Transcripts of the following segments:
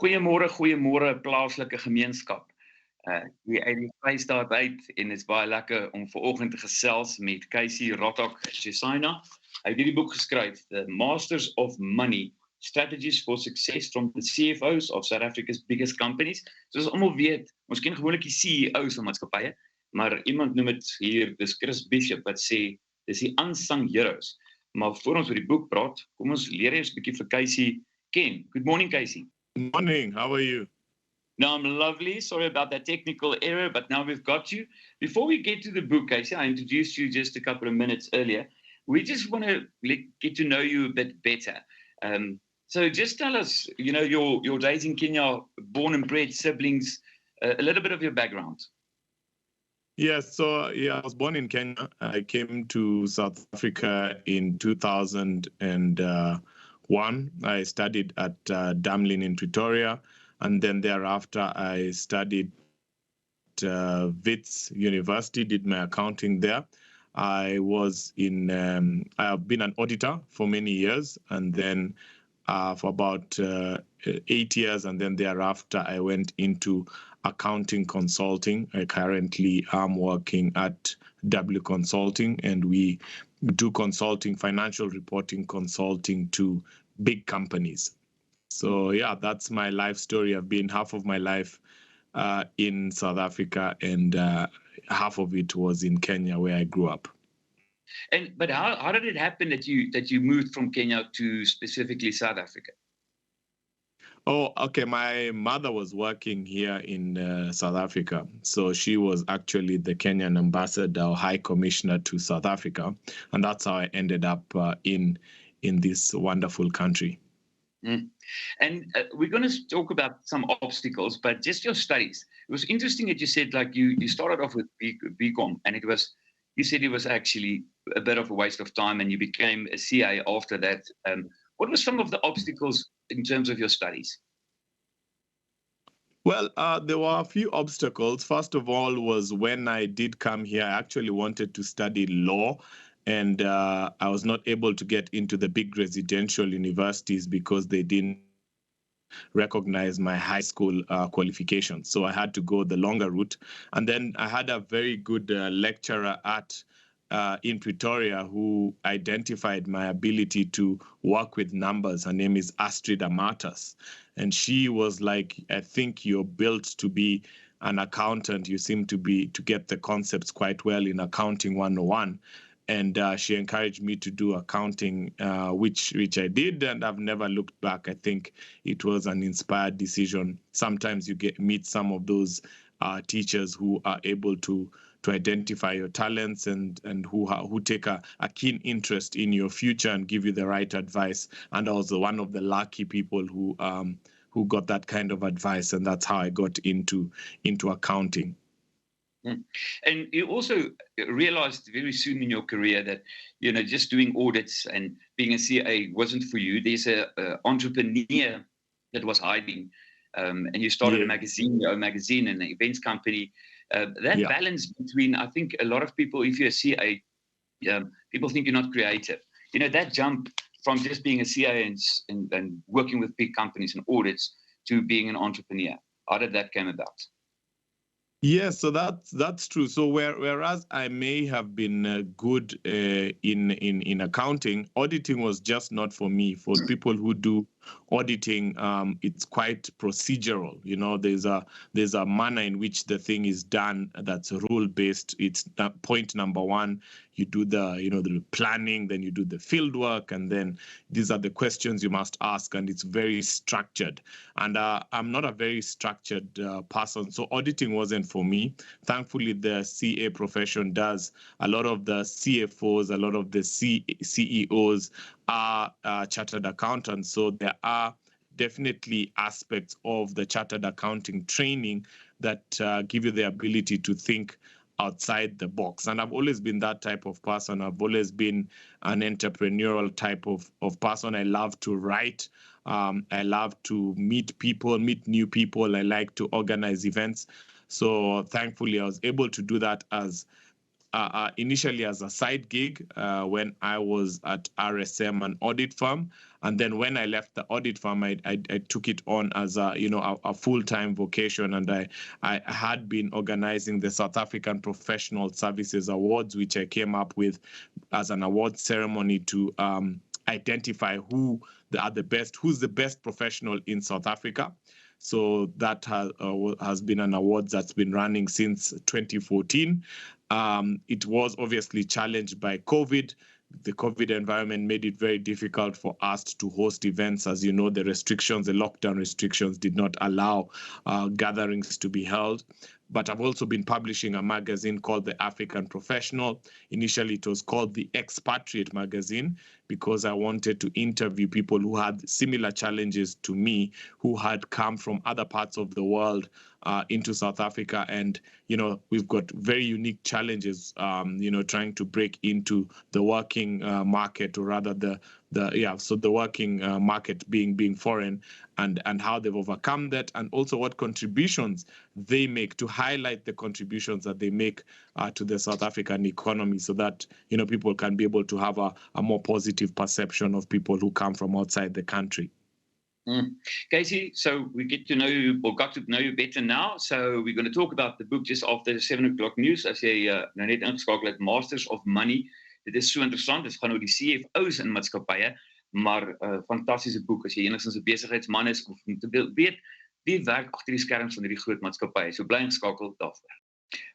Goeiemôre plaaslike gemeenskap. Die uit die Vrystaat uit en dit is baie lekker om vanoggend te gesels met KC Rottok Chesaina. Hy het hierdie boek geskryf, The Masters of Money: Strategies for Success from the CFOs of South Africa's Biggest Companies. Soos almal weet, ons ken gewoonlik die CEOs van maatskappye, maar iemand noem dit hier, dis Chris Bishop wat sê dis die unsung heroes. Maar voor ons oor die boek praat, kom ons leer eers 'n bietjie vir KC ken. Good morning, KC. Morning, how are you? No, I'm lovely. Sorry about that technical error, but now we've got you. Before we get to the book, Casey, I introduced you just a couple of minutes earlier. We just want to get to know you a bit better. So just tell us, your days in Kenya, born and bred, siblings, a little bit of your background. Yes, so I was born in Kenya. I came to South Africa in 2001. I studied at Damlin in Pretoria. And then thereafter, I studied at Wits University, did my accounting there. I have been an auditor for many years, and then for about 8 years, and then thereafter, I went into accounting consulting. I currently am working at W Consulting, and we do consulting, financial reporting consulting to big companies. So yeah, that's my life story. I've been half of my life in South Africa, and half of it was in Kenya, where I grew up. But how did it happen that you moved from Kenya to specifically South Africa? Oh, okay. My mother was working here in South Africa, so she was actually the Kenyan ambassador or high commissioner to South Africa, and that's how I ended up in this wonderful country. Mm. And we're going to talk about some obstacles, but just your studies. It was interesting that you said you started off with BCom, and you said it was actually a bit of a waste of time, and you became a CA after that. What were some of the obstacles in terms of your studies? Well, there were a few obstacles. First of all was when I did come here, I actually wanted to study law. And I was not able to get into the big residential universities because they didn't recognize my high school qualifications. So I had to go the longer route. And then I had a very good lecturer in Pretoria who identified my ability to work with numbers. Her name is Astrid Amatas. And she was like, I think you're built to be an accountant. You seem to get the concepts quite well in Accounting 101. And she encouraged me to do accounting, which I did, and I've never looked back. I think it was an inspired decision. Sometimes you meet some of those teachers who are able to identify your talents and who take a keen interest in your future and give you the right advice. And I was one of the lucky people who got that kind of advice, and that's how I got into accounting. And you also realized very soon in your career that, just doing audits and being a CA wasn't for you. There's an entrepreneur that was hiding, and you started a magazine, your own magazine, and an events company. That balance between, I think a lot of people, if you're a CA, people think you're not creative. That jump from just being a CA and working with big companies and audits to being an entrepreneur. How did that come about? Yes, so that's true. So whereas I may have been good in accounting, auditing was just not for me. For people who do auditing, it's quite procedural. There's a manner in which the thing is done that's rule based. It's point number one. You do the planning, then you do the field work, and then these are the questions you must ask, and it's very structured. And I'm not a very structured person, so auditing wasn't for me. Thankfully, the CA profession does. A lot of the CFOs, a lot of the CEOs are chartered accountants, so there are definitely aspects of the chartered accounting training that give you the ability to think outside the box. And I've always been that type of person. I've always been an entrepreneurial type of person. I love to write. I love to meet new people. I like to organize events. So thankfully, I was able to do that as initially as a side gig when I was at RSM, an audit firm. And then when I left the audit firm, I took it on as a full-time vocation. And I had been organizing the South African Professional Services Awards, which I came up with as an award ceremony to identify who's the best professional in South Africa. So that has been an award that's been running since 2014. It was obviously challenged by COVID. The COVID environment made it very difficult for us to host events. As you know, the lockdown restrictions did not allow gatherings to be held. But I've also been publishing a magazine called The African Professional. Initially, it was called The Expatriate Magazine because I wanted to interview people who had similar challenges to me, who had come from other parts of the world into South Africa. And, we've got very unique challenges, trying to break into the working market, or rather the working market being foreign, and how they've overcome that, and also what contributions they make, to highlight the contributions that they make to the South African economy, so that people can be able to have a more positive perception of people who come from outside the country. Casey, so we get to know you, or got to know you better now. So we're going to talk about the book just after 7 o'clock news. As jy nou net ingeskakel het, Masters of Money. Dit is so interessant. Dit gaan oor die CFO's in maatskappye, maar fantastiese boek as jy enigstens 'n besigheidsman is of om te weet wie werk agter die skerms van hierdie groot maatskappye. So bly ingeskakel daarvoor.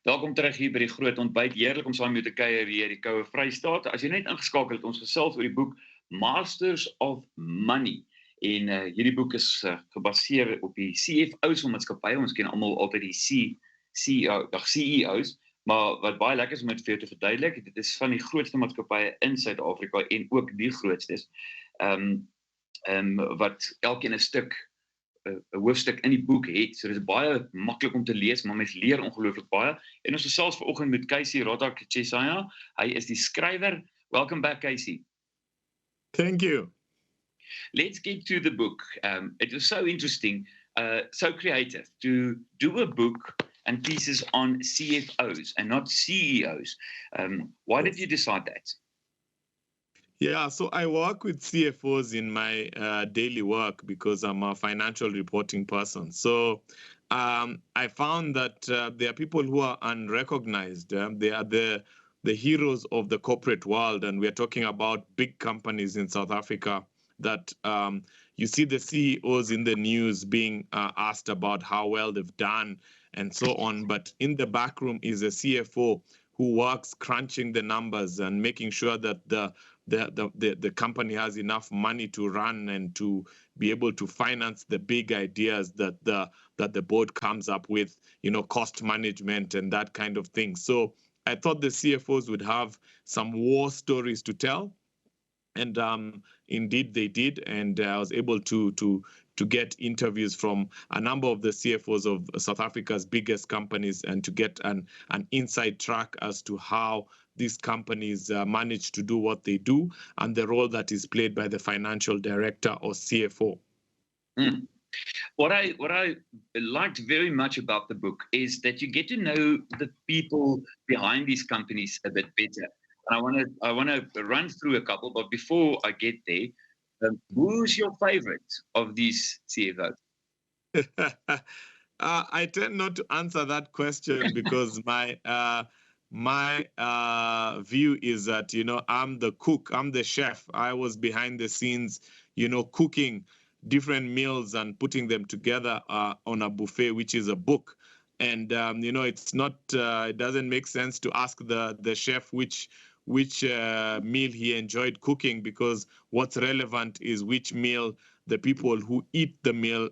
Welkom terug hier by die groot ontbyt. Heerlik om saam met jou te kuier hier die koue Vrystaat. As jy net ingeskakel het, ons gesels oor die boek Masters of Money. En hierdie boek is gebaseer op die CFO's van maatskappye. Ons ken almal altyd die CEO's, maar wat baie lekker is om dit vir jou te verduidelik, dit is van die grootste maatskappye in Suid-Afrika en ook die grootstes. Wat elkeen 'n hoofstuk in die boek het. So dit is baie maklik om te lees, maar mens leer ongelooflik baie. En ons gesels vanoggend met KC Rottok Chesaina. Hy is die skrywer. Welcome back, KC. Thank you. Let's get to the book. It was so interesting, so creative to do a book and pieces on CFOs and not CEOs. Why did you decide that? Yeah, so I work with CFOs in my daily work because I'm a financial reporting person. So I found that there are people who are unrecognized. They are the heroes of the corporate world, and we're talking about big companies in South Africa that you see the CEOs in the news being asked about how well they've done and so on. But in the back room is a CFO who works crunching the numbers and making sure that the company has enough money to run and to be able to finance the big ideas that the board comes up with, cost management and that kind of thing. So I thought the CFOs would have some war stories to tell. And indeed they did, and I was able to get interviews from a number of the CFOs of South Africa's biggest companies, and to get an inside track as to how these companies manage to do what they do, and the role that is played by the financial director or CFO. What I liked very much about the book is that you get to know the people behind these companies a bit better. I want to run through a couple, but before I get there, who's your favorite of these CFOs? I tend not to answer that question because my view is that, I'm the cook, I'm the chef. I was behind the scenes, cooking different meals and putting them together on a buffet, which is a book. And, it's not, it doesn't make sense to ask the chef which meal he enjoyed cooking, because what's relevant is which meal the people who eat the meal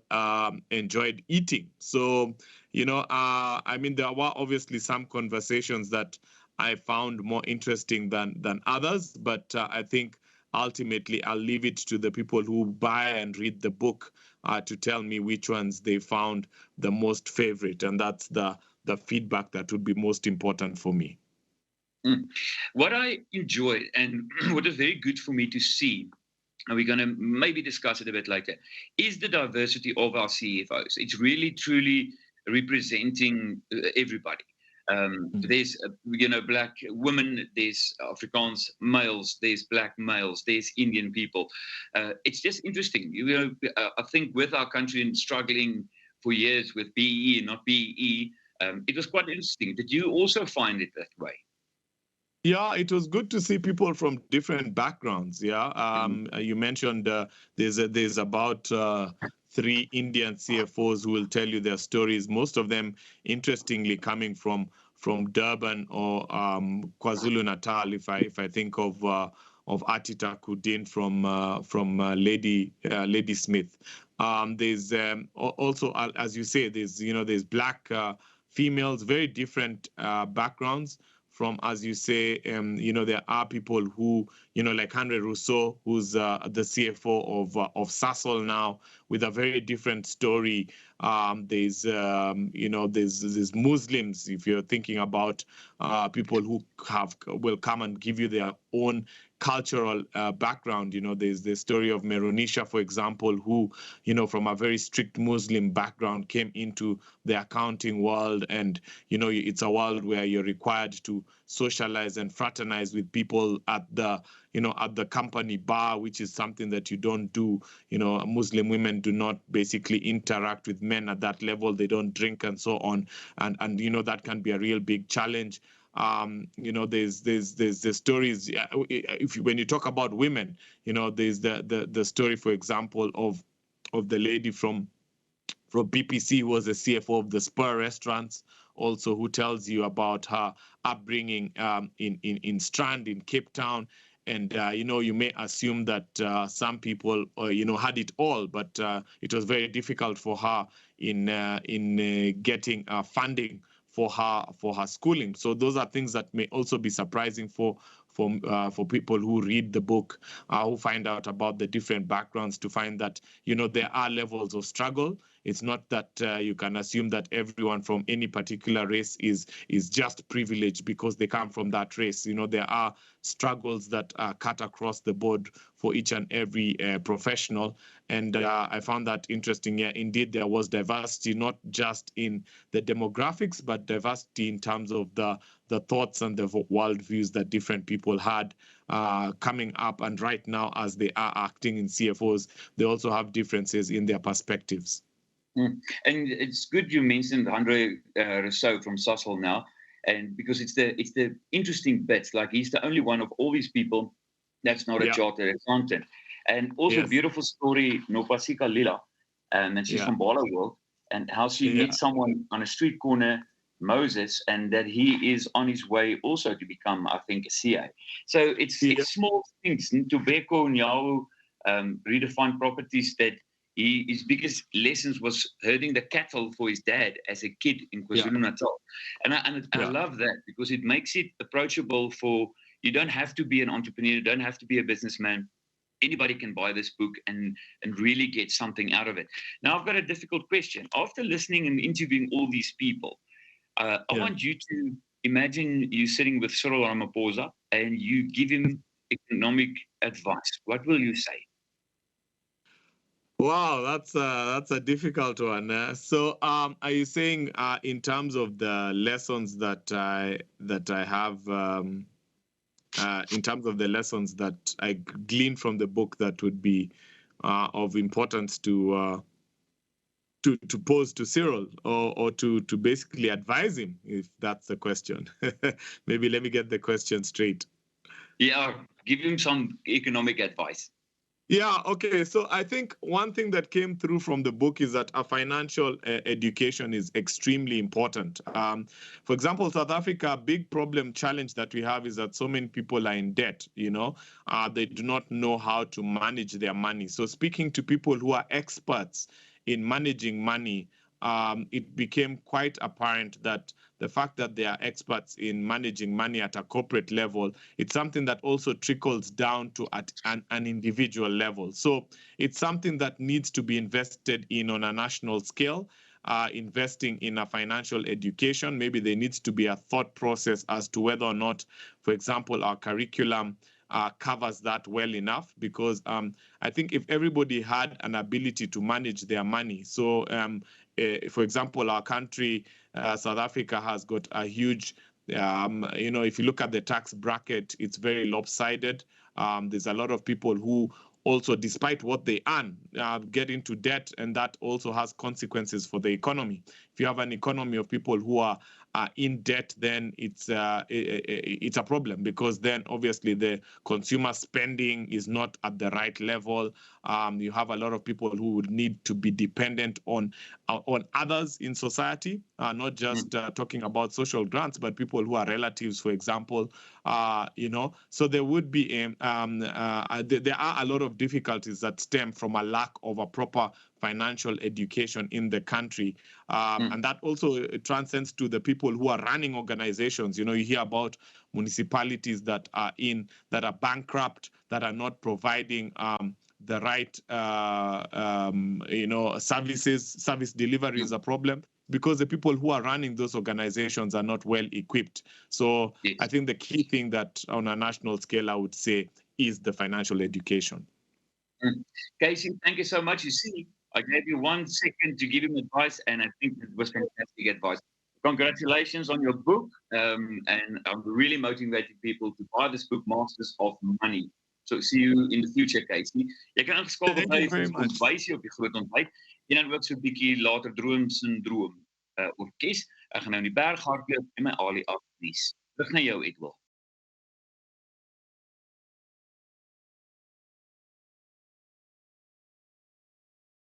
enjoyed eating. So, there were obviously some conversations that I found more interesting than others, but I think ultimately I'll leave it to the people who buy and read the book to tell me which ones they found the most favorite, and that's the feedback that would be most important for me. What I enjoyed and what is very good for me to see, and we're going to maybe discuss it a bit later, is the diversity of our CFOs. It's really, truly representing everybody. There's, black women, there's Afrikaans males, there's black males, there's Indian people. It's just interesting. I think with our country struggling for years with BE and not BE, it was quite interesting. Did you also find it that way? Yeah, it was good to see people from different backgrounds. Yeah, you mentioned there's about 3 Indian CFOs who will tell you their stories. Most of them, interestingly, coming from Durban or KwaZulu Natal. If I think of Atita Kudin from Lady Smith. There's also, as you say, there's black females, very different backgrounds. From, as you say, there are people who, like Henry Rousseau, who's the CFO of Sasol now, with a very different story. There's Muslims, if you're thinking about people who will come and give you their own cultural background. There's the story of Meronisha, for example, who, from a very strict Muslim background came into the accounting world. And, it's a world where you're required to socialize and fraternize with people at the company bar, which is something that you don't do. Muslim women do not basically interact with men at that level. They don't drink and so on. And that can be a real big challenge. There's the stories. When you talk about women, there's the story, for example, of the lady from BPC, who was the CFO of the Spur restaurants, also, who tells you about her upbringing in Strand, in Cape Town. And, you may assume that some people, had it all, but it was very difficult for her in getting funding for her schooling. So those are things that may also be surprising for people who read the book, who find out about the different backgrounds, to find that, there are levels of struggle. It's not that you can assume that everyone from any particular race is just privileged because they come from that race. There are struggles that are cut across the board for each and every professional. And I found that interesting. Yeah, indeed, there was diversity, not just in the demographics, but diversity in terms of the thoughts and the worldviews that different people had coming up. And right now, as they are acting in CFOs, they also have differences in their perspectives. And it's good you mentioned Andre Rousseau from Sasol now, and because it's the interesting bits. Like, he's the only one of all these people that's not a chartered accountant. And also, beautiful story, Nopasika Lila, and she's from Balaworld, and how she meets someone on a street corner, Moses, and that he is on his way also to become, I think, a CA. So it's small things. Ntobeko Nyawo redefined properties, that his biggest lessons was herding the cattle for his dad as a kid in KwaZulu-Natal. And I love that, because it makes it approachable for, you don't have to be an entrepreneur, you don't have to be a businessman. Anybody can buy this book and really get something out of it. Now, I've got a difficult question. After listening and interviewing all these people, I want you to imagine you sitting with Cyril Ramaphosa and you give him economic advice. What will you say? Wow, that's a difficult one. So, are you saying in terms of the lessons that I have, in terms of the lessons that I gleaned from the book, that would be of importance to pose to Cyril, or to basically advise him, if that's the question? Maybe let me get the question straight. Yeah, give him some economic advice. Yeah, okay. So I think one thing that came through from the book is that a financial education is extremely important. For example, South Africa, a big challenge that we have is that so many people are in debt, they do not know how to manage their money. So speaking to people who are experts in managing money, it became quite apparent that the fact that they are experts in managing money at a corporate level, it's something that also trickles down to at an individual level. So it's something that needs to be invested in on a national scale. Investing in a financial education, maybe there needs to be a thought process as to whether or not, for example, our curriculum covers that well enough, because I think if everybody had an ability to manage their money, so for example, our country, South Africa, has got a huge, if you look at the tax bracket, it's very lopsided. There's a lot of people who also, despite what they earn, get into debt, and that also has consequences for the economy. If you have an economy of people who are in debt, then it's a problem, because then obviously the consumer spending is not at the right level. You have a lot of people who would need to be dependent on others in society, not just talking about social grants, but people who are relatives, for example. So there would be there are a lot of difficulties that stem from a lack of a proper financial education in the country, and that also transcends to the people who are running organizations. You hear about municipalities that are bankrupt, that are not providing the right service delivery is a problem, because the people who are running those organizations are not well equipped. So Yes. I think the key thing that on a national scale, I would say, is the financial education. Casey, thank you so much. You see, I gave you 1 second to give him advice, and I think it was fantastic advice. Congratulations on your book, and I'm really motivating people to buy this book, Masters of Money. So see you in the future, Casey. Jy kan ingeskakel Thank you very much. Kombuisie op die groot ontbyt en dan ook so 'n bietjie later droom orkes. Ek gaan nou in die berg hardloop en my Ali afnuus. Terug na jou, Edwil.